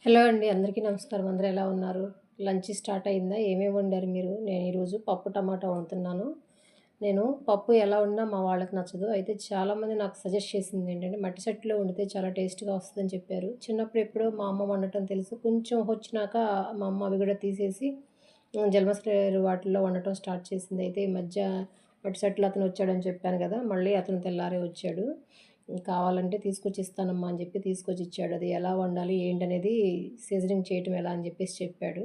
Hello అండి. అందరికీ నమస్కారం. అందరూ ఎలా ఉన్నారు? లంచ్ స్టార్ట్ అయిందా? ఏమేమి వండారు మీరు? నేను ఈరోజు పప్పు, టమాటా వండుతున్నాను. నేను పప్పు ఎలా వండినా మా వాళ్ళకి నచ్చదు. అయితే చాలామంది నాకు సజెస్ట్ చేసింది ఏంటంటే, మట్టి చట్టులో వండితే చాలా టేస్ట్‌గా వస్తదని చెప్పారు. చిన్నప్పుడు ఎప్పుడో మా అమ్మ వండటం తెలుసు. కొంచెం వచ్చినాక మా అమ్మ అవి కూడా తీసేసి జల్మస్లేరు వాటిల్లో వండటం స్టార్ట్ చేసింది. అయితే ఈ మధ్య మట్టి చట్టులో అతను వచ్చాడని చెప్పాను కదా! మళ్ళీ అతను తెల్లారే వచ్చాడు. కావాలంటే తీసుకొచ్చి ఇస్తానమ్మా అని చెప్పి తీసుకొచ్చి ఇచ్చాడు. అది ఎలా వండాలి ఏంటనేది సీజనింగ్ చేయటం ఎలా అని చెప్పేసి చెప్పాడు.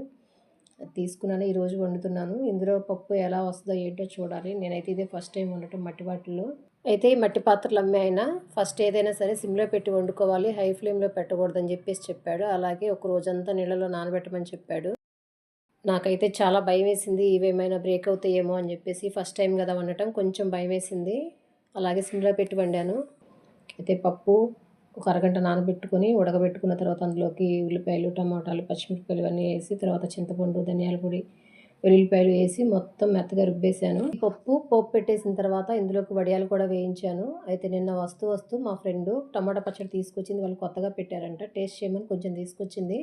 అది తీసుకున్నాను. ఈరోజు వండుతున్నాను. ఇందులో పప్పు ఎలా వస్తదో ఏంటో చూడాలి. నేనైతే ఇదే ఫస్ట్ టైం వండటం మట్టి వాటిల్లో. అయితే ఈ మట్టి పాత్రలు అమ్మే ఆయన ఫస్ట్ ఏదైనా సరే సిమ్‌లో పెట్టి వండుకోవాలి. హై ఫ్లేమ్‌లో పెట్టకూడదని చెప్పేసి చెప్పాడు. అలాగే ఒక రోజంతా నీళ్ళలో నానబెట్టమని చెప్పాడు. నాకైతే చాలా భయమేసింది. ఇవేమైనా బ్రేక్ అవుతాయేమో అని చెప్పేసి ఫస్ట్ టైం కదా వండటం. కొంచెం భయమేసింది. అలాగే సిమ్‌లో పెట్టి వండాను. అయితే పప్పు ఒక అరగంట నానబెట్టుకొని ఉడకబెట్టుకున్న తర్వాత అందులోకి ఉల్లిపాయలు, టమాటాలు, పచ్చిమిరపకాయలు ఇవన్నీ వేసి తర్వాత చింతపండు, ధనియాల పొడి, వెల్లుల్లిపాయలు వేసి మొత్తం మెత్తగా రుబ్బేశాను. పోపు పెట్టేసిన తర్వాత ఇందులోకి వడియాలు కూడా వేయించాను. అయితే నిన్న వస్తూ మా ఫ్రెండు టమాటా పచ్చడి తీసుకొచ్చింది. వాళ్ళు కొత్తగా పెట్టారంట. టేస్ట్ చేయమని కొంచెం తీసుకొచ్చింది.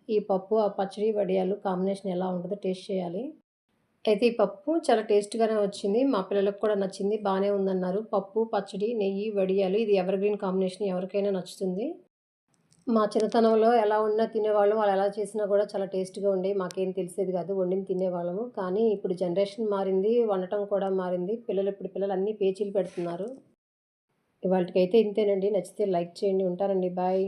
ఈ పప్పు, ఆ పచ్చడి, వడియాలు కాంబినేషన్ ఎలా ఉంటదో టేస్ట్ చేయాలి. అయితే ఈ పప్పు చాలా టేస్ట్‌గానే వచ్చింది. మా పిల్లలకు కూడా నచ్చింది. బానే ఉందన్నారు. పప్పు, పచ్చడి, నెయ్యి, వడియాలు ఇది ఎవర్‌గ్రీన్ కాంబినేషన్ ఎవరికైనా నచ్చుతుంది. మా చిన్నతనంలో ఎలా వండినా తినేవాళ్ళం. వాళ్ళు ఎలా చేసినా కూడా చాలా టేస్ట్‌గా ఉండేవి. మాకేం తెలిసేది కాదు. వండింది తినేవాళ్ళము. కానీ ఇప్పుడు జనరేషన్ మారింది. వండటం కూడా మారింది. ఇప్పుడు పిల్లలు అన్నీ పేచీలు పెడుతున్నారు. ఇవాల్టికైతే ఇంతేనండి. నచ్చితే లైక్ చేయండి. ఉంటానండి. బాయ్.